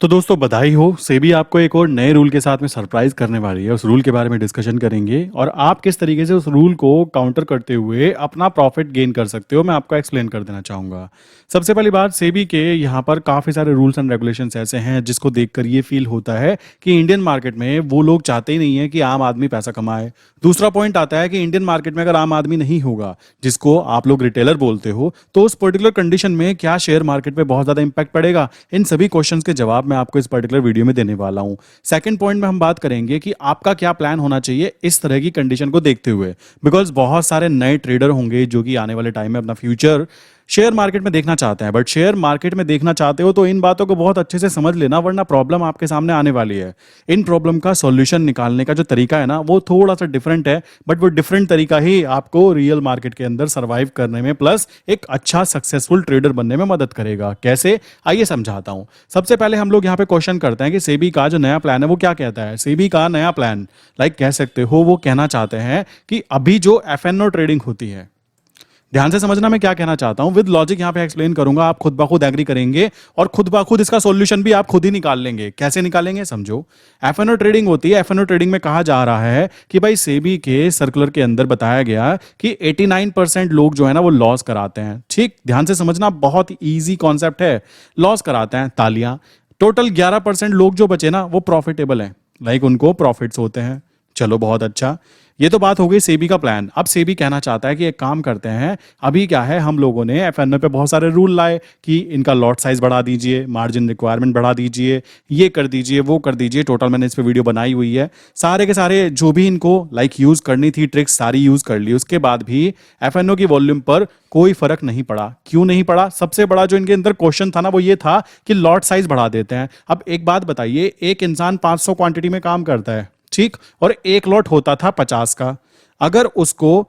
तो दोस्तों बधाई हो। सेबी आपको एक और नए रूल के साथ में सरप्राइज करने वाली है। उस रूल के बारे में डिस्कशन करेंगे और आप किस तरीके से उस रूल को काउंटर करते हुए अपना प्रॉफिट गेन कर सकते हो, मैं आपको एक्सप्लेन कर देना चाहूँगा। सबसे पहली बात, सेबी के यहाँ पर काफ़ी सारे रूल्स एंड रेगुलेशंस ऐसे हैं जिसको देखकर ये फील होता है कि इंडियन मार्केट में वो लोग चाहते ही नहीं है कि आम आदमी पैसा कमाए। दूसरा पॉइंट आता है कि इंडियन मार्केट में अगर आम आदमी नहीं होगा, जिसको आप लोग रिटेलर बोलते हो, तो उस पर्टिकुलर कंडीशन में क्या शेयर मार्केट पे बहुत ज़्यादा इंपैक्ट पड़ेगा। इन सभी क्वेश्चंस के जवाब मैं आपको इस पर्टिकुलर वीडियो में देने वाला हूं। सेकंड पॉइंट में हम बात करेंगे कि आपका क्या प्लान होना चाहिए इस तरह की कंडीशन को देखते हुए, बिकॉज बहुत सारे नए ट्रेडर होंगे जो कि आने वाले टाइम में अपना फ्यूचर शेयर मार्केट में देखना चाहते हैं। बट शेयर मार्केट में देखना चाहते हो तो इन बातों को बहुत अच्छे से समझ लेना, वरना प्रॉब्लम आपके सामने आने वाली है। इन प्रॉब्लम का सॉल्यूशन निकालने का जो तरीका है ना, वो थोड़ा सा डिफरेंट है, बट वो डिफरेंट तरीका ही आपको रियल मार्केट के अंदर सर्वाइव करने में प्लस एक अच्छा सक्सेसफुल ट्रेडर बनने में मदद करेगा। कैसे, आइए समझाता हूं। सबसे पहले हम लोग यहाँ पे क्वेश्चन करते हैं कि सेबी का जो नया प्लान है वो क्या कहता है। सेबी का नया प्लान, कह सकते हो, वो कहना चाहते हैं कि अभी जो एफएनओ ट्रेडिंग होती है, ध्यान से समझना मैं क्या कहना चाहता हूं, विद लॉजिक यहां पे एक्सप्लेन करूंगा, आप खुद ब खुद एग्री करेंगे और खुद ब खुद इसका सॉल्यूशन भी आप खुद ही निकाल लेंगे। कैसे निकालेंगे समझो। एफएनओ ट्रेडिंग होती है, एफएनओ ट्रेडिंग में कहा जा रहा है कि भाई सेबी के सर्कुलर के अंदर बताया गया कि 89% लोग जो है ना वो लॉस कराते हैं। ठीक, ध्यान से समझना, बहुत ईजी कॉन्सेप्ट है। लॉस कराते हैं, तालियां। टोटल 11% लोग जो बचे ना वो प्रॉफिटेबल हैं, उनको प्रॉफिट्स होते हैं। चलो बहुत अच्छा, ये तो बात हो गई सेबी का प्लान। अब सेबी कहना चाहता है कि एक काम करते हैं, अभी क्या है, हम लोगों ने एफएनओ पे बहुत सारे रूल लाए कि इनका लॉट साइज बढ़ा दीजिए, मार्जिन रिक्वायरमेंट बढ़ा दीजिए, ये कर दीजिए, वो कर दीजिए। टोटल मैंने इस पे वीडियो बनाई हुई है। सारे के सारे जो भी इनको यूज करनी थी ट्रिक्स सारी यूज कर ली। उसके बाद भी एफएनओ की वॉल्यूम पर कोई फर्क नहीं पड़ा। क्यों नहीं पड़ा? सबसे बड़ा जो इनके अंदर क्वेश्चन था ना वो ये था कि लॉट साइज बढ़ा देते हैं। अब एक बात बताइए, एक इंसान 500 क्वांटिटी में काम करता है, ठीक, और एक लॉट होता था 50 का। अगर उसको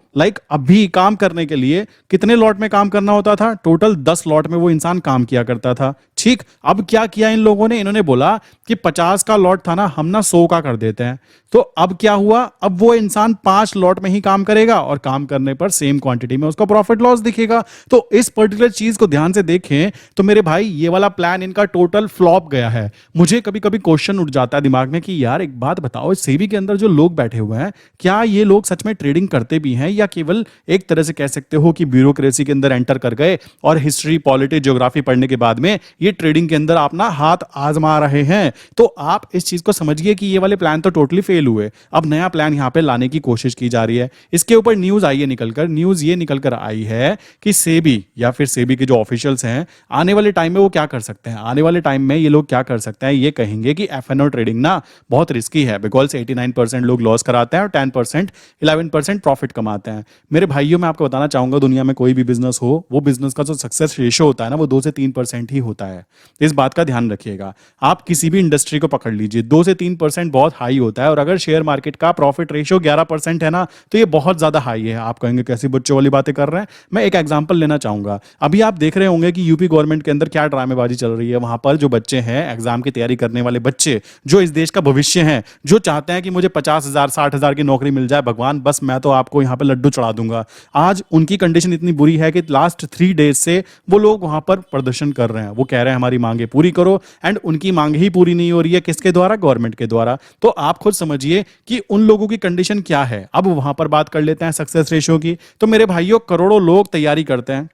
अभी काम करने के लिए कितने लॉट में काम करना होता था? टोटल 10 लॉट में वो इंसान काम किया करता था। ठीक, अब क्या किया इन लोगों ने? इन्होंने बोला कि 50 का लॉट था ना, हम ना 100 का कर देते हैं। तो अब क्या हुआ? अब वो इंसान 5 लॉट में ही काम करेगा और काम करने पर सेम क्वांटिटी में उसका प्रॉफिट लॉस दिखेगा। तो इस पर्टिकुलर चीज को ध्यान से देखें तो मेरे भाई ये वाला प्लान इनका टोटल फ्लॉप गया है। मुझे कभी कभी क्वेश्चन उठ जाता है दिमाग में कि यार एक बात बताओ, सेबी के अंदर जो लोग बैठे हुए हैं, क्या ये लोग सच में ट्रेडिंग करते भी हैं या केवल एक तरह से कह सकते हो कि ब्यूरोक्रेसी के अंदर एंटर कर गए और हिस्ट्री, पॉलिटिक्स, ज्योग्राफी पढ़ने के बाद में ये ट्रेडिंग के अंदर अपना हाथ आजमा रहे हैं? तो आप इस चीज को समझिए कि ये वाले प्लान तो टोटली फेल हुए। अब नया प्लान यहां पे लाने की कोशिश की जा रही है। इसके ऊपर न्यूज आई है निकलकर, न्यूज ये निकलकर आई है कि सेबी या फिर सेबी के जो ऑफिशियल्स हैं, आने वाले टाइम में वो क्या कर सकते हैं, आने वाले टाइम में ये लोग क्या कर सकते हैं, ये कहेंगे कि एफएनओ ट्रेडिंग ना बहुत रिस्की है, बिकॉज 89% लोग लॉस कराते हैं और 10% 11% प्रॉफिट कमाते हैं। मेरे भाइयों, मैं आपको बताना चाहूंगा, दुनिया में कोई भी बिजनेस हो, वो बिजनेस का जो सक्सेस रेशियो होता है ना वो 2 से 3% ही होता है। इस बात का ध्यान रखिएगा। आप किसी भी इंडस्ट्री को पकड़ लीजिए, 2 से 3% बहुत हाई होता है। और अगर शेयर मार्केट का प्रॉफिट रेशियो 11% है ना, तो ये बहुत ज्यादा हाई है। आप कहेंगे कैसी बच्चों वाली बातें कर रहे हैं। मैं एक एग्जांपल लेना चाहूंगा। अभी आप देख रहे होंगे कि यूपी गवर्नमेंट के अंदर क्या ड्रामेबाजी चल रही है। वहां पर जो बच्चे हैं, एग्जाम की तैयारी करने वाले बच्चे, जो इस देश का भविष्य है, जो चाहते हैं कि मुझे 50,000 60,000 की नौकरी मिल जाए, भगवान बस मैं तो आपको यहां पे लड्डू चढ़ा दूंगा। आज उनकी कंडीशन इतनी बुरी है कि लास्ट 3 डेज से वो लोग वहां पर प्रदर्शन कर रहे हैं। वो कह रहे हैं हमारी मांगे पूरी करो, एंड उनकी मांग ही पूरी नहीं हो रही है। किसके द्वारा? गवर्नमेंट के द्वारा। तो आप खुद समझिए कि उन लोगों की कंडीशन क्या है। अब वहां पर बात कर लेते हैं सक्सेस रेशियो की। तो मेरे भाइयों, करोड़ों लोग तैयारी करते हैं,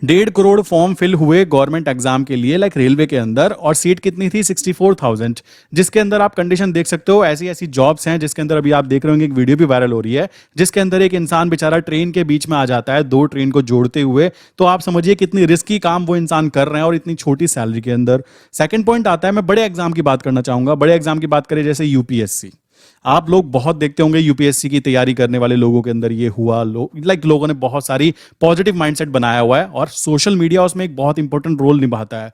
1.5 करोड़ फॉर्म फिल हुए गवर्नमेंट एग्जाम के लिए रेलवे के अंदर, और सीट कितनी थी? 64,000। जिसके अंदर आप कंडीशन देख सकते हो, ऐसी ऐसी जॉब्स हैं जिसके अंदर अभी आप देख रहे होंगे, एक वीडियो भी वायरल हो रही है जिसके अंदर एक इंसान बेचारा ट्रेन के बीच में आ जाता है, 2 ट्रेन को जोड़ते हुए। तो आप समझिए कितनी रिस्की काम वो इंसान कर रहे हैं और इतनी छोटी सैलरी के अंदर। सेकंड पॉइंट आता है, मैं बड़े एग्जाम की बात करना चाहूंगा। बड़े एग्जाम की बात करें जैसे यूपीएससी। आप लोग बहुत देखते होंगे यूपीएससी की तैयारी करने वाले लोगों के अंदर ये हुआ, लोगों ने बहुत सारी पॉजिटिव माइंडसेट बनाया हुआ है और सोशल मीडिया उसमें एक बहुत इंपॉर्टेंट रोल निभाता है।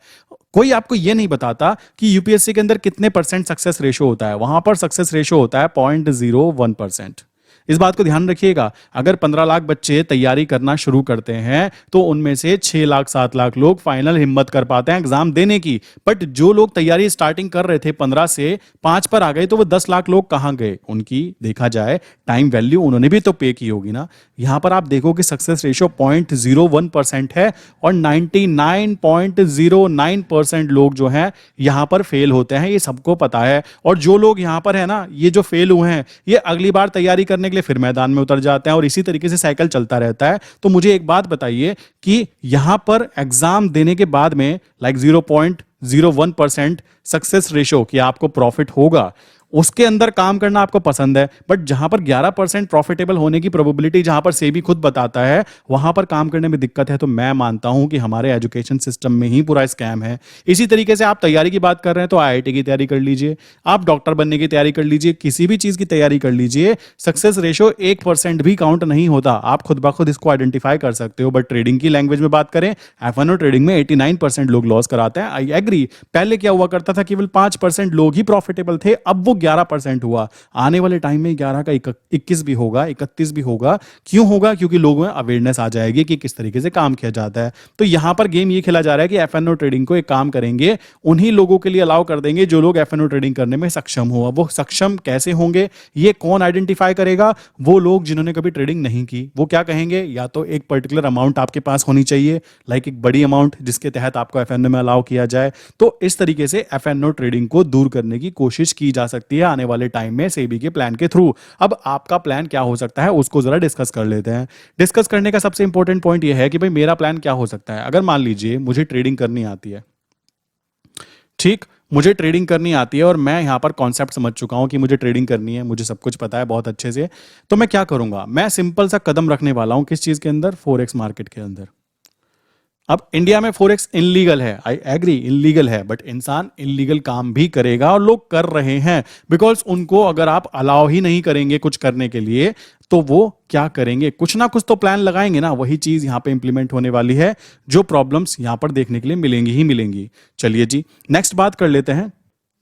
कोई आपको ये नहीं बताता कि यूपीएससी के अंदर कितने % सक्सेस रेशियो होता है। वहां पर सक्सेस रेशियो होता है 0.01%। इस बात को ध्यान रखिएगा, अगर 15 लाख बच्चे तैयारी करना शुरू करते हैं तो उनमें से 6 लाख 7 लाख लोग फाइनल हिम्मत कर पाते हैं एग्जाम देने की। बट जो लोग तैयारी स्टार्टिंग कर रहे थे 15 से 5 पर आ गए, तो वो 10 लाख लोग कहां गए? उनकी देखा जाए टाइम वैल्यू उन्होंने भी तो पे की होगी ना। यहां पर आप देखो कि सक्सेस रेशियो 0.01% है और 99.09% लोग जो हैं यहां पर फेल होते हैं, ये सबको पता है। और जो लोग यहां पर है ना, ये जो फेल हुए हैं, ये अगली बार तैयारी करने के लिए फिर मैदान में उतर जाते हैं और इसी तरीके से साइकिल चलता रहता है। तो मुझे एक बात बताइए कि यहां पर एग्जाम देने के बाद में लाइक 0.01% सक्सेस रेशियो कि आपको प्रॉफिट होगा, उसके अंदर काम करना आपको पसंद है। बट जहां पर 11% प्रॉफिटेबल होने की प्रोबेबिलिटी जहां पर सेबी खुद बताता है, वहां पर काम करने में दिक्कत है, तो मैं मानता हूं कि हमारे एजुकेशन सिस्टम में ही पूरा स्कैम है। इसी तरीके से आप तैयारी की बात कर रहे हैं तो आईआईटी की तैयारी कर लीजिए, आप डॉक्टर बनने की तैयारी कर लीजिए, किसी भी चीज की तैयारी कर लीजिए, सक्सेस रेशियो 1% भी काउंट नहीं होता। आप खुद ब खुद इसको आइडेंटिफाई कर सकते हो। बट ट्रेडिंग की लैंग्वेज में बात करें, F1 ट्रेडिंग में 89% लोग लॉस कराते हैं। आई एग्री, पहले क्या हुआ करता था, केवल 5% लोग ही प्रॉफिटेबल थे, अब वो 11% हुआ। आने वाले टाइम में 11 का 21 भी होगा, 31 भी होगा। क्यों होगा? क्योंकि लोगों में अवेयरनेस आ जाएगी कि किस तरीके से काम किया जाता है। तो यहां पर गेम ये खेला जा रहा है कि F&O ट्रेडिंग को एक काम करेंगे, उन्हीं लोगों के लिए अलाउ कर देंगे जो लोग F&O ट्रेडिंग करने में सक्षम हो। वो सक्षम कैसे होंगे, ये कौन आइडेंटिफाई करेगा? वो लोग जिन्होंने कभी ट्रेडिंग नहीं की। वो क्या कहेंगे, या तो एक पर्टिकुलर अमाउंट आपके पास होनी चाहिए, लाइक एक बड़ी अमाउंट जिसके तहत आपको F&O में अलाउ किया जाए। तो इस तरीके से F&O ट्रेडिंग को दूर करने की कोशिश की जा सकती है आने वाले टाइम में सेबी के प्लान के थ्रू। अब आपका प्लान क्या हो सकता है उसको जरा डिस्कस कर लेते हैं। डिस्कस करने का सबसे इंपॉर्टेंट पॉइंट यह है कि भाई मेरा प्लान क्या हो सकता है। अगर मान लीजिए मुझे ट्रेडिंग करनी आती है, ठीक, मुझे ट्रेडिंग करनी आती है और मैं यहां पर कॉन्सेप्ट समझ चुका हूं कि मुझे ट्रेडिंग करनी है, मुझे सब कुछ पता है बहुत अच्छे से। तो मैं क्या करूंगा, मैं सिंपल सा कदम रखने वाला हूं किस चीज के अंदर, फॉरेक्स मार्केट के अंदर। अब इंडिया में फॉरेक्स इनलीगल है, आई एग्री इनलीगल है, बट इंसान इनलीगल काम भी करेगा और लोग कर रहे हैं। बिकॉज उनको अगर आप अलाउ ही नहीं करेंगे कुछ करने के लिए, तो वो क्या करेंगे, कुछ ना कुछ तो प्लान लगाएंगे ना। वही चीज यहां पे इंप्लीमेंट होने वाली है, जो प्रॉब्लम्स यहां पर देखने के लिए मिलेंगी ही मिलेंगी। चलिए जी, नेक्स्ट बात कर लेते हैं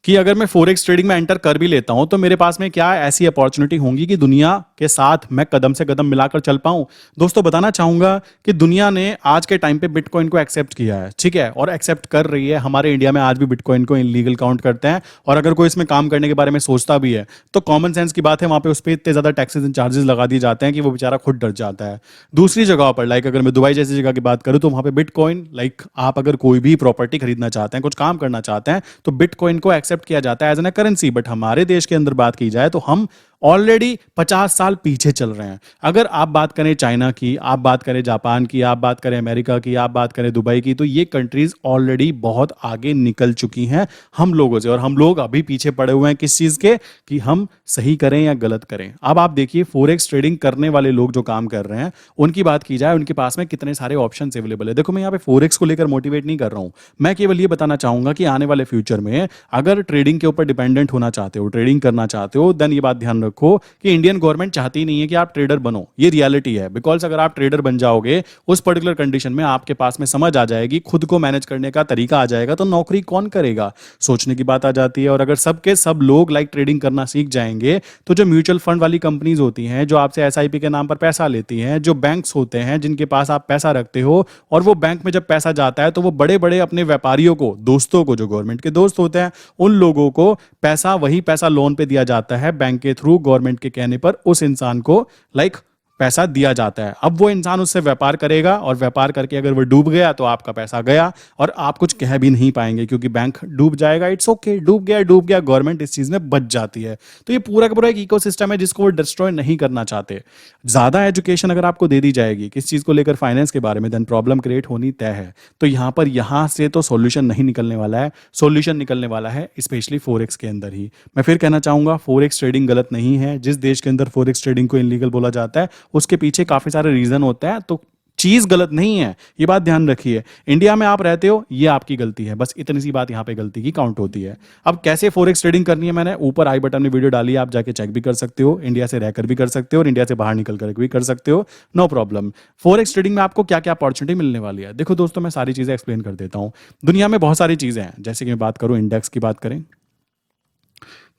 कि अगर मैं फॉरेक्स ट्रेडिंग में एंटर कर भी लेता हूं तो मेरे पास में क्या ऐसी अपॉर्चुनिटी होंगी कि दुनिया के साथ मैं कदम से कदम मिलाकर चल पाऊं। दोस्तों बताना चाहूंगा कि दुनिया ने आज के टाइम पे बिटकॉइन को एक्सेप्ट किया है, ठीक है, और एक्सेप्ट कर रही है। हमारे इंडिया में आज भी बिटकॉइन को इनलीगल काउंट करते हैं, और अगर कोई इसमें काम करने के बारे में सोचता भी है तो कॉमन सेंस की बात है, वहां पे उस पर इतने ज्यादा टैक्सेस एंड चार्जेस लगा दिए जाते हैं कि वो बेचारा खुद डर जाता है। दूसरी जगह पर, लाइक अगर मैं दुबई जैसी जगह की बात करूं, तो वहां पे बिटकॉइन, लाइक आप अगर कोई भी प्रॉपर्टी खरीदना चाहते हैं, कुछ काम करना चाहते हैं, तो बिटकॉइन को एक्सेप्ट किया जाता है एज एन करेंसी। बट हमारे देश के अंदर बात की जाए तो हम ऑलरेडी 50 साल पीछे चल रहे हैं। अगर आप बात करें चाइना की, आप बात करें जापान की, आप बात करें अमेरिका की, आप बात करें दुबई की, तो ये कंट्रीज ऑलरेडी बहुत आगे निकल चुकी हैं हम लोगों से, और हम लोग अभी पीछे पड़े हुए हैं किस चीज के, कि हम सही करें या गलत करें। अब आप देखिए फॉरेक्स ट्रेडिंग करने वाले लोग जो काम कर रहे हैं, उनकी बात की जाए, उनके पास में कितने सारे ऑप्शंस अवेलेबल है। देखो मैं यहाँ पे फॉरेक्स को लेकर मोटिवेट नहीं कर रहा हूं, मैं केवल ये बताना चाहूंगा कि आने वाले फ्यूचर में अगर ट्रेडिंग के ऊपर डिपेंडेंट होना चाहते हो, ट्रेडिंग करना चाहते हो, देन ये बात ध्यान रखो कि इंडियन गवर्नमेंट चाहती नहीं है कि आप ट्रेडर बनो। ये रियलिटी है। बिकॉज अगर आप ट्रेडर बन जाओगे उस पर्टिकुलर कंडीशन में, आपके पास में समझ आ जाएगी, खुद को मैनेज करने का तरीका आ जाएगा, तो नौकरी कौन करेगा, सोचने की बात आ जाती है। और अगर सबके सब लोग लाइक ट्रेडिंग करना सीख जाएंगे, तो जो म्यूचुअल फंड वाली कंपनीज होती हैं, जो आपसे एसआईपी के नाम पर पैसा लेती हैं, जो बैंक्स होते हैं जिनके पास आप पैसा रखते हो, और वो बैंक में जब पैसा जाता है तो वो बड़े बड़े अपने व्यापारियों को, दोस्तों को, जो गवर्नमेंट के दोस्त होते हैं, उन लोगों को पैसा, वही पैसा लोन पे दिया जाता है बैंक के थ्रू, गवर्नमेंट के कहने पर उस इंसान को लाइक पैसा दिया जाता है। अब वो इंसान उससे व्यापार करेगा, और व्यापार करके अगर वो डूब गया तो आपका पैसा गया, और आप कुछ कह भी नहीं पाएंगे क्योंकि बैंक डूब जाएगा। इट्स ओके, डूब गया डूब गया, गवर्नमेंट इस चीज में बच जाती है। तो ये पूरा का पूरा एक इकोसिस्टम है जिसको वो डिस्ट्रॉय नहीं करना चाहते। ज्यादा एजुकेशन अगर आपको दे दी जाएगी किस चीज को लेकर, फाइनेंस के बारे में, देन प्रॉब्लम क्रिएट होनी तय है। तो यहां से तो सॉल्यूशन नहीं निकलने वाला है, सॉल्यूशन निकलने वाला है स्पेशली फॉरेक्स के अंदर ही। मैं फिर कहना चाहूंगा फॉरेक्स ट्रेडिंग गलत नहीं है। जिस देश के अंदर फॉरेक्स ट्रेडिंग को इनलीगल बोला जाता है उसके पीछे काफी सारे रीजन होते हैं, तो चीज गलत नहीं है, ये बात ध्यान रखिए। इंडिया में आप रहते हो, ये आपकी गलती है, बस इतनी सी बात यहां पे गलती की काउंट होती है। अब कैसे फॉरेक्स ट्रेडिंग करनी है, मैंने ऊपर आई बटन में वीडियो डाली है, आप जाके चेक भी कर सकते हो। इंडिया से रहकर भी कर सकते हो और इंडिया से बाहर निकल कर भी कर सकते हो, नो प्रॉब्लम। फॉरेक्स ट्रेडिंग में आपको क्या क्या अपॉर्चुनिटी मिलने वाली है, देखो दोस्तों मैं सारी चीजें एक्सप्लेन कर देता हूं। दुनिया में बहुत सारी चीजें हैं, जैसे कि मैं बात करूं इंडेक्स की बात करें,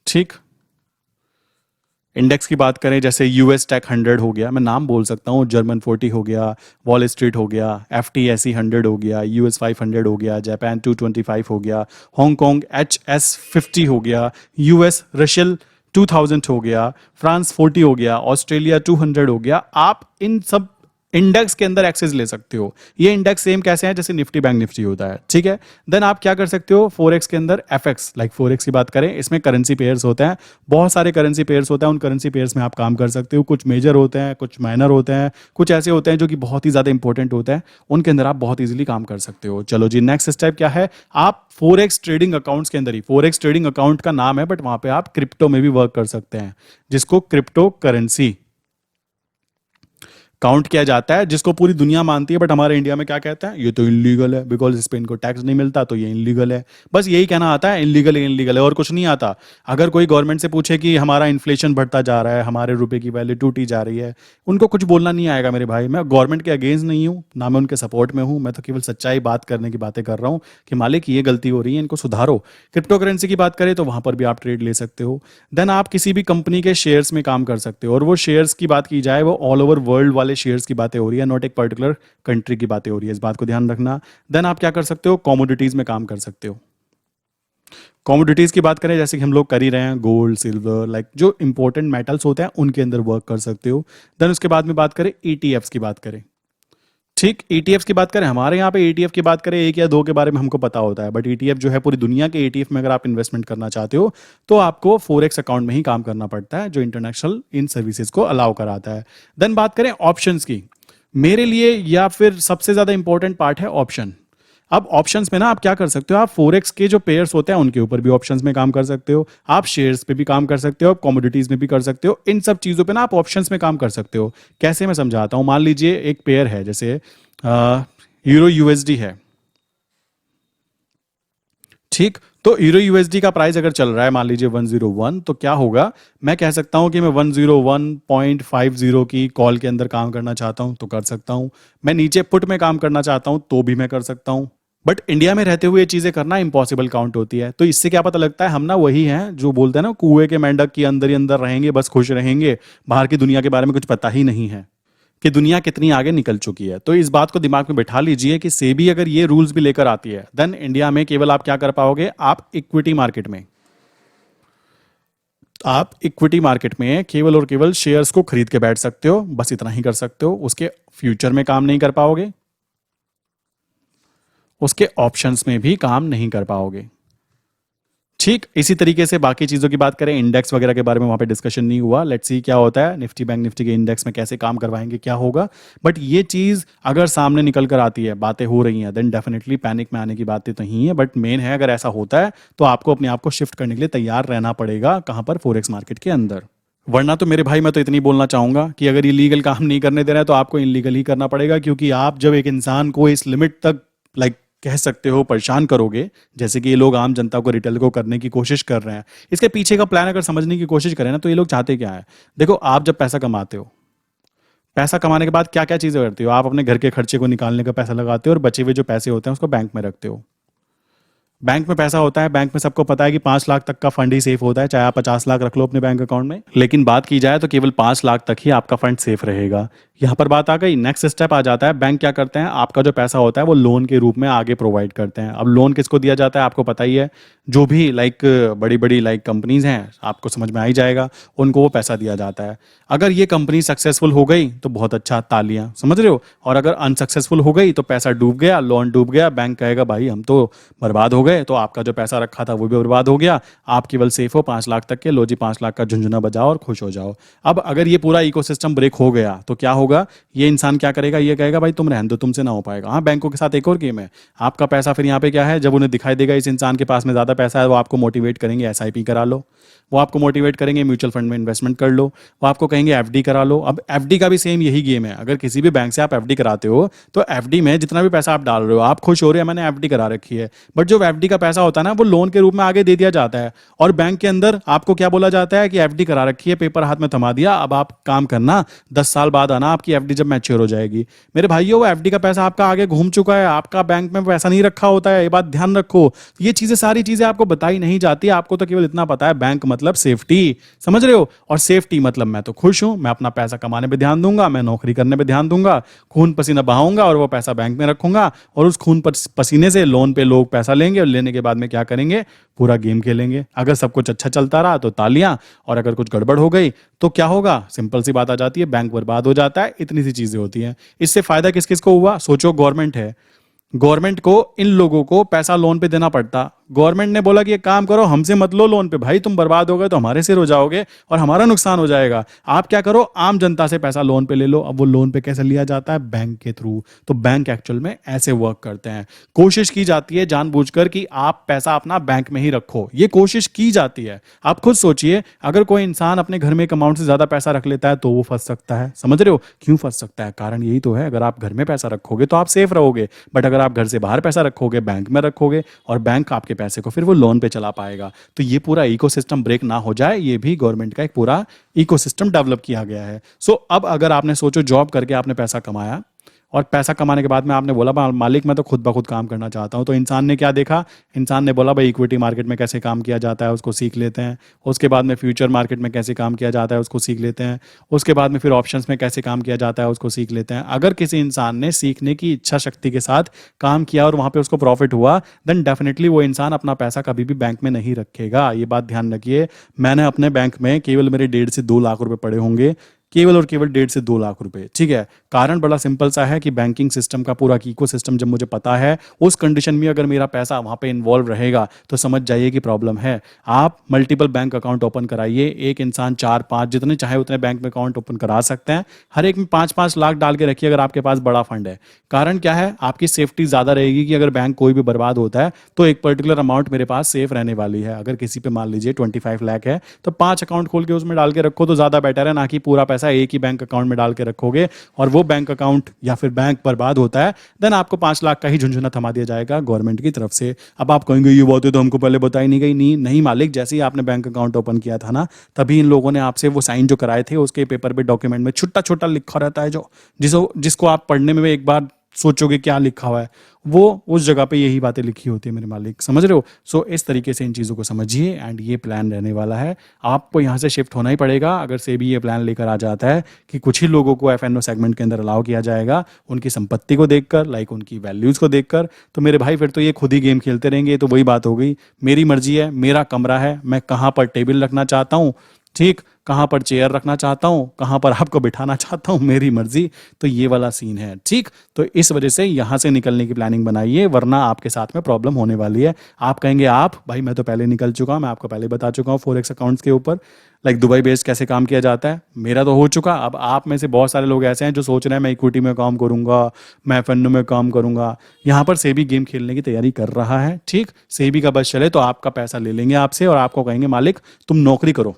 ठीक, इंडेक्स की बात करें जैसे यूएस टेक 100 हो गया, मैं नाम बोल सकता हूँ, जर्मन 40 हो गया, वॉल स्ट्रीट हो गया, FTSE 100 हो गया, US 500 हो गया, जापान 225 हो गया, हांगकांग HS50 हो गया, US रशियल 2000 हो गया, फ्रांस 40 हो गया, ऑस्ट्रेलिया 200 हो गया। आप इन सब इंडेक्स के अंदर एक्सेस ले सकते हो। ये इंडेक्स सेम कैसे हैं, जैसे निफ्टी बैंक निफ्टी होता है, ठीक है। देन आप क्या कर सकते हो, फोरेक्स के अंदर एफएक्स, लाइक फोरेक्स की बात करें, इसमें करेंसी पेयर्स होते हैं, बहुत सारे करेंसी पेयर्स होते हैं, उन करेंसी पेयर्स में आप काम कर सकते हो। कुछ मेजर होते हैं, कुछ माइनर होते हैं, कुछ ऐसे होते हैं जो कि बहुत ही ज्यादा इंपॉर्टेंट होते हैं, उनके अंदर आप बहुत इजीली काम कर सकते हो। चलो जी, नेक्स्ट स्टेप क्या है, आप फोरेक्स ट्रेडिंग अकाउंट्स के अंदर ही, फोरेक्स ट्रेडिंग अकाउंट का नाम है बट वहां पे आप क्रिप्टो में भी वर्क कर सकते हैं, जिसको क्रिप्टो करेंसी काउंट किया जाता है, जिसको पूरी दुनिया मानती है। बट हमारे इंडिया में क्या कहते हैं, ये तो इनलीगल है, बिकॉज इस पे इनको टैक्स नहीं मिलता, तो ये इनलीगल है। बस यही कहना आता है, इनलीगल है, इनलीगल है, और कुछ नहीं आता। अगर कोई गवर्नमेंट से पूछे कि हमारा इन्फ्लेशन बढ़ता जा रहा है, हमारे रुपए की वैल्यू टूटी जा रही है, उनको कुछ बोलना नहीं आएगा मेरे भाई। मैं गवर्नमेंट के अगेंस्ट नहीं हूँ, ना मैं उनके सपोर्ट में हूँ, मैं तो केवल सच्चाई बात करने की बातें कर रहा हूँ कि मालिक ये गलती हो रही है, इनको सुधारो। क्रिप्टो करेंसी की बात करें तो वहां पर भी आप ट्रेड ले सकते हो। देन आप किसी भी कंपनी के शेयर्स में काम कर सकते हो, और वो शेयर्स की बात की जाए, वो ऑल ओवर वर्ल्ड वाले शेयर्स की बातें हो रही है, नॉट एक पर्टिकुलर कंट्री की बातें हो रही है, इस बात को ध्यान रखना। देन आप क्या कर सकते हो, कमोडिटीज में काम कर सकते हो। कमोडिटीज की बात करें, जैसे कि हम लोग कर ही रहे हैं, गोल्ड सिल्वर, लाइक जो इंपॉर्टेंट मेटल्स होते हैं उनके अंदर वर्क कर सकते हो। देन उसके बाद में बात करें ईटीएफ्स की बात करें, ठीक, ईटीएफ की बात करें, हमारे यहाँ पे ईटीएफ की बात करें, एक या दो के बारे में हमको पता होता है, बट ईटीएफ जो है पूरी दुनिया के ईटीएफ में अगर आप इन्वेस्टमेंट करना चाहते हो तो आपको फोरेक्स अकाउंट में ही काम करना पड़ता है, जो इंटरनेशनल इन सर्विसेज को अलाउ कराता है। देन बात करें ऑप्शंस की, मेरे लिए या फिर सबसे ज्यादा इंपॉर्टेंट पार्ट है ऑप्शन। अब ऑप्शंस में ना आप क्या कर सकते हो, आप फोरेक्स के जो पेयर्स होते हैं उनके ऊपर भी ऑप्शंस में काम कर सकते हो, आप शेयर्स पे भी काम कर सकते हो, आप कमोडिटीज में भी कर सकते हो, इन सब चीजों पे ना आप ऑप्शंस में काम कर सकते हो। कैसे, मैं समझाता हूं। मान लीजिए एक पेयर है, जैसे यूरो यूएसडी है, ठीक। तो यूरो यूएसडी का प्राइस अगर चल रहा है मान लीजिए 101, तो क्या होगा, मैं कह सकता हूं कि मैं 101.50 की कॉल के अंदर काम करना चाहता हूं तो कर सकता हूं। मैं नीचे पुट में काम करना चाहता हूं तो भी मैं कर सकता हूं। बट इंडिया में रहते हुए ये चीजें करना इम्पॉसिबल काउंट होती है। तो इससे क्या पता लगता है, हम ना वही हैं जो बोलते हैं ना, कुएं के मेंढक की अंदर ही अंदर रहेंगे, बस खुश रहेंगे, बाहर की दुनिया के बारे में कुछ पता ही नहीं है कि दुनिया कितनी आगे निकल चुकी है। तो इस बात को दिमाग में बैठा लीजिए कि सेबी अगर ये रूल्स भी लेकर आती है, देन इंडिया में केवल आप क्या कर पाओगे, आप इक्विटी मार्केट में केवल और केवल शेयर्स को खरीद के बैठ सकते हो, बस इतना ही कर सकते हो। उसके फ्यूचर में काम नहीं कर पाओगे, उसके ऑप्शंस में भी काम नहीं कर पाओगे, ठीक। इसी तरीके से बाकी चीजों की बात करें, इंडेक्स वगैरह के बारे में वहां पे डिस्कशन नहीं हुआ, लेट्स सी क्या होता है, निफ्टी बैंक निफ्टी के इंडेक्स में कैसे काम करवाएंगे, क्या होगा। बट ये चीज अगर सामने निकल कर आती है, बातें हो रही हैं, देन डेफिनेटली पैनिक में आने की बातें तो नहीं है। बट मेन है, अगर ऐसा होता है तो आपको अपने आप को शिफ्ट करने के लिए तैयार रहना पड़ेगा, कहां पर, फोरेक्स मार्केट के अंदर। वरना तो मेरे भाई मैं तो इतनी बोलना चाहूंगा कि अगर ये लीगल काम नहीं करने दे रहा है तो आपको इनलीगल ही करना पड़ेगा, क्योंकि आप जब एक इंसान को इस लिमिट तक, लाइक कह सकते हो, परेशान करोगे, जैसे कि ये लोग आम जनता को रिटेल को करने की कोशिश कर रहे हैं, इसके पीछे का प्लान अगर समझने की कोशिश करें ना, तो ये लोग चाहते क्या है। देखो, आप जब पैसा कमाते हो, पैसा कमाने के बाद क्या क्या चीजें करते हो, आप अपने घर के खर्चे को निकालने का पैसा लगाते हो, और बचे हुए जो पैसे होते हैं उसको बैंक में रखते हो। बैंक में पैसा होता है, बैंक में सबको पता है कि 5 लाख तक का फंड ही सेफ होता है, चाहे आप 50 लाख रख लो अपने बैंक अकाउंट में, लेकिन बात की जाए तो केवल 5 लाख तक ही आपका फंड सेफ रहेगा। यहाँ पर बात आ गई, नेक्स्ट स्टेप आ जाता है, बैंक क्या करते हैं, आपका जो पैसा होता है वो लोन के रूप में आगे प्रोवाइड करते हैं। अब लोन किसको दिया जाता है आपको पता ही है, जो भी लाइक बड़ी बड़ी लाइक कंपनीज हैं, आपको समझ में आ ही जाएगा, उनको वो पैसा दिया जाता है। अगर ये कंपनी सक्सेसफुल हो गई तो बहुत अच्छा, तालियां, समझ रहे हो, और अगर अनसक्सेसफुल हो गई तो पैसा डूब गया, लोन डूब गया, बैंक कहेगा भाई हम तो बर्बाद हो गए, तो आपका जो पैसा रखा था वो भी बर्बाद हो गया, आप केवल सेफ हो 5 लाख तक के, लो जी 5 लाख का झुंझुना बजाओ और खुश हो जाओ। अब अगर ये पूरा इकोसिस्टम ब्रेक हो गया तो क्या होगा, ये इंसान क्या करेगा, ये कहेगा भाई तुम रहने दो, तुमसे ना हो पाएगा। हाँ, बैंकों के साथ एक और गेम है, आपका पैसा फिर यहाँ पे क्या है, जब उन्हें दिखाई देगा इस इंसान के पास में ज्यादा पैसा है, वो आपको मोटिवेट करेंगे एसआईपी करा लो, वो आपको मोटिवेट करेंगे म्यूचुअल फंड में इन्वेस्टमेंट कर लो, वो आपको कहेंगे एफडी करा लो। अब एफडी का भी सेम यही गेम है, अगर किसी भी बैंक से आप एफडी कराते हो तो एफडी में जितना भी पैसा आप डाल रहे हो, आप खुश हो रहे हैं मैंने एफडी करा रखी है, बट जो एफडी एफडी का पैसा होता है ना, वो लोन के रूप में आगे दे दिया जाता है। और बैंक के अंदर आपको क्या बोला जाता है कि एफडी करा रखी है, पेपर हाथ में थमा दिया, अब आप काम करना, 10 साल बाद आना आपकी एफडी जब मैच्योर हो जाएगी। मेरे भाइयों, वो एफडी का पैसा आपका आगे घूम चुका है, आपका बैंक में पैसा नहीं रखा होता है, ये बात ध्यान रखो। ये चीजें, सारी चीजें आपको बताई नहीं जाती, आपको तो केवल इतना पता है बैंक मतलब सेफ्टी, समझ रहे हो। और सेफ्टी मतलब मैं तो खुश हूं, मैं अपना पैसा कमाने पे ध्यान दूंगा, मैं नौकरी करने पे ध्यान दूंगा, खून पसीना बहाऊंगा और वो पैसा बैंक में रखूंगा, और उस खून पसीने से लोन पे लोग पैसा लेंगे, और लेने के बाद में क्या करेंगे, पूरा गेम खेलेंगे। अगर सब कुछ अच्छा चलता रहा तो तालियां, और अगर कुछ गड़बड़ हो गई तो क्या होगा, सिंपल सी बात आ जाती है, बैंक बर्बाद हो जाता है। इतनी सी चीजें होती हैं। इससे फायदा किस किस को हुआ, सोचो। गवर्नमेंट है, गवर्नमेंट को इन लोगों को पैसा लोन पे देना पड़ता। गवर्नमेंट ने बोला कि एक काम करो, हमसे मत लो लोन पे, भाई तुम बर्बाद हो गए तो हमारे सिर हो जाओगे और हमारा नुकसान हो जाएगा। आप क्या करो, आम जनता से पैसा लोन पे ले लो। अब वो लोन पे कैसे लिया जाता है, बैंक के थ्रू। तो बैंक एक्चुअल में ऐसे वर्क करते हैं। कोशिश की जाती है जानबूझकर कि आप पैसा अपना बैंक में ही रखो, ये कोशिश की जाती है। आप खुद सोचिए, अगर कोई इंसान अपने घर में एक अमाउंट से ज्यादा पैसा रख लेता है तो वो फंस सकता है। समझ रहे हो क्यों फंस सकता है, कारण यही तो है, अगर आप घर में पैसा रखोगे तो आप सेफ रहोगे, बट अगर आप घर से बाहर पैसा रखोगे, बैंक में रखोगे, और बैंक आपके पैसे को फिर वो लोन पे चला पाएगा। तो ये पूरा इकोसिस्टम ब्रेक ना हो जाए, ये भी गवर्नमेंट का एक पूरा इकोसिस्टम डेवलप किया गया है। सो अब अगर आपने सोचो, जॉब करके आपने पैसा कमाया, और पैसा कमाने के बाद में आपने बोला मालिक मैं तो खुद ब खुद काम करना चाहता हूं, तो इंसान ने क्या देखा, इंसान ने बोला भाई इक्विटी मार्केट में कैसे काम किया जाता है उसको सीख लेते हैं, उसके बाद में फ्यूचर मार्केट में कैसे काम किया जाता है उसको सीख लेते हैं, उसके बाद में फिर ऑप्शंस में कैसे काम किया जाता है उसको सीख लेते हैं। अगर किसी इंसान ने सीखने की इच्छा शक्ति के साथ काम किया और वहां पे उसको प्रॉफिट हुआ, देन डेफिनेटली वो इंसान अपना पैसा कभी भी बैंक में नहीं रखेगा। ये बात ध्यान रखिए। मैंने अपने बैंक में केवल मेरे 1.5 से 2 लाख रुपए पड़े होंगे, केवल और केवल 1.5 से 2 लाख रुपए, ठीक है। कारण बड़ा सिंपल सा है कि बैंकिंग सिस्टम का पूरा इकोसिस्टम जब मुझे पता है, उस कंडीशन में अगर मेरा पैसा वहां पे इन्वॉल्व रहेगा तो समझ जाइए कि प्रॉब्लम है। आप मल्टीपल बैंक अकाउंट ओपन कराइए, एक इंसान 4-5 जितने चाहे उतने बैंक में अकाउंट ओपन करा सकते हैं, हर एक में 5-5 लाख डाल के रखिए अगर आपके पास बड़ा फंड है। कारण क्या है, आपकी सेफ्टी ज्यादा रहेगी कि अगर बैंक कोई भी बर्बाद होता है तो एक पर्टिकुलर अमाउंट मेरे पास सेफ रहने वाली है। अगर किसी पे मान लीजिए 25 लाख है तो 5 अकाउंट खोल के उसमें डाल के रखो तो ज्यादा बेटर है, ना कि पूरा पैसा एक ही बैंक अकाउंट में डाल के रखोगे और वो बैंक अकाउंट या फिर बैंक बर्बाद होता है, देन आपको 5 लाख का ही झुंझुना थमा दिया जाएगा गवर्नमेंट की तरफ से। अब आप कहेंगे ये बात तो हमको पहले बताई नहीं गई। नहीं मालिक, जैसे ही आपने बैंक अकाउंट ओपन किया था ना, तभी इन लोगों ने आपसे वो साइन जो कराए थे उसके पेपर पे डॉक्यूमेंट में छोटा छोटा लिखा रहता है, जो जिसको आप पढ़ने में एक बार सोचोगे क्या लिखा हुआ है, वो उस जगह पे यही बातें लिखी होती है मेरे मालिक, समझ रहे हो। सो इस तरीके से इन चीज़ों को समझिए एंड ये प्लान रहने वाला है। आपको यहाँ से शिफ्ट होना ही पड़ेगा अगर सेबी ये प्लान लेकर आ जाता है कि कुछ ही लोगों को एफएनओ सेगमेंट के अंदर अलाउ किया जाएगा, उनकी संपत्ति को देखकर, लाइक उनकी वैल्यूज को देखकर। तो मेरे भाई फिर तो ये खुद ही गेम खेलते रहेंगे। तो वही बात हो गई, मेरी मर्जी है, मेरा कमरा है, मैं कहाँ पर टेबल रखना चाहता हूँ, ठीक, कहाँ पर चेयर रखना चाहता हूँ, कहाँ पर आपको बिठाना चाहता हूँ, मेरी मर्जी। तो ये वाला सीन है, ठीक। तो इस वजह से यहाँ से निकलने की प्लानिंग बनाइए, वरना आपके साथ में प्रॉब्लम होने वाली है। आप कहेंगे आप भाई मैं तो पहले निकल चुका हूँ, मैं आपको पहले बता चुका हूँ फॉरेक्स अकाउंट्स के ऊपर, लाइक दुबई बेस्ड कैसे काम किया जाता है, मेरा तो हो चुका। अब आप में से बहुत सारे लोग ऐसे हैं जो सोच रहे हैं मैं इक्विटी में काम करूंगा, मैं एफएनओ में काम करूंगा। यहाँ पर सेबी गेम खेलने की तैयारी कर रहा है, ठीक। सेबी का बस चले तो आपका पैसा ले लेंगे आपसे और आपको कहेंगे मालिक तुम नौकरी करो,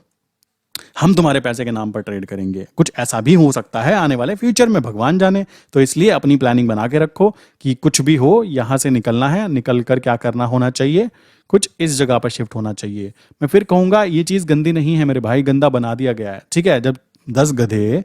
हम तुम्हारे पैसे के नाम पर ट्रेड करेंगे। कुछ ऐसा भी हो सकता है आने वाले फ्यूचर में, भगवान जाने। तो इसलिए अपनी प्लानिंग बना के रखो कि कुछ भी हो यहाँ से निकलना है, निकल कर क्या करना होना चाहिए, कुछ इस जगह पर शिफ्ट होना चाहिए। मैं फिर कहूंगा ये चीज गंदी नहीं है मेरे भाई, गंदा बना दिया गया है, ठीक है। जब 10 गधे,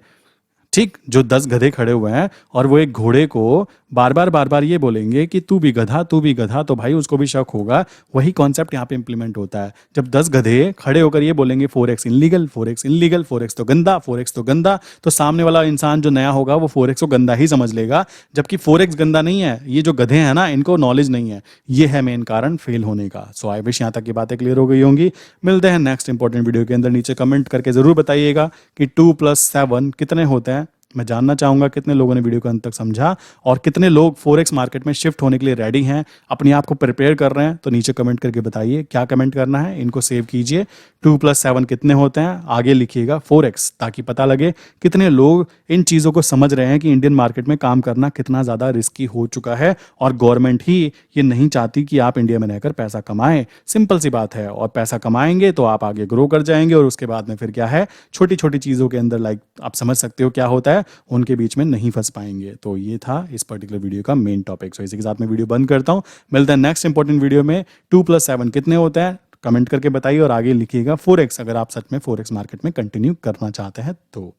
ठीक, जो 10 गधे खड़े हुए हैं और वो एक घोड़े को बार बार ये बोलेंगे कि तू भी गधा, तू भी गधा, तो भाई उसको भी शक होगा। वही कॉन्सेप्ट यहाँ पे इंप्लीमेंट होता है। जब 10 गधे खड़े होकर ये बोलेंगे forex illegal, forex illegal, forex तो गंदा, फॉरेक्स तो गंदा, तो सामने वाला इंसान जो नया होगा वो फॉरेक्स को गंदा ही समझ लेगा, जबकि फॉरेक्स गंदा नहीं है। ये जो गधे हैं ना, इनको नॉलेज नहीं है, ये है मेन कारण फेल होने का। सो आई विश यहाँ तक की बातें क्लियर हो गई होंगी। मिलते हैं नेक्स्ट इंपॉर्टेंट वीडियो के अंदर। नीचे कमेंट करके जरूर बताइएगा कि 2+7 कितने होते हैं। मैं जानना चाहूंगा कितने लोगों ने वीडियो को अंत तक समझा और कितने लोग फॉरेक्स मार्केट में शिफ्ट होने के लिए रेडी हैं, अपने आप को प्रिपेयर कर रहे हैं। तो नीचे कमेंट करके बताइए क्या कमेंट करना है, इनको सेव कीजिए। 2+7 कितने होते हैं, आगे लिखिएगा फॉरेक्स, ताकि पता लगे कितने लोग इन चीज़ों को समझ रहे हैं कि इंडियन मार्केट में काम करना कितना ज़्यादा रिस्की हो चुका है और गवर्नमेंट ही ये नहीं चाहती कि आप इंडिया में रहकर पैसा कमाएं। सिंपल सी बात है, और पैसा कमाएंगे तो आप आगे ग्रो कर जाएंगे और उसके बाद में फिर क्या है, छोटी छोटी चीज़ों के अंदर लाइक आप समझ सकते हो क्या होता है, उनके बीच में नहीं फंस पाएंगे। तो ये था इस पर्टिकुलर वीडियो का मेन टॉपिक। सो इसी के साथ मैं वीडियो बंद करता हूँ। मिलता है नेक्स्ट इंपॉर्टेंट वीडियो में। 2+7 कितने होता है कमेंट करके बताइए और आगे लिखिएगा 4x, अगर आप सच में 4x मार्केट में कंटिन्यू करना चाहते हैं तो।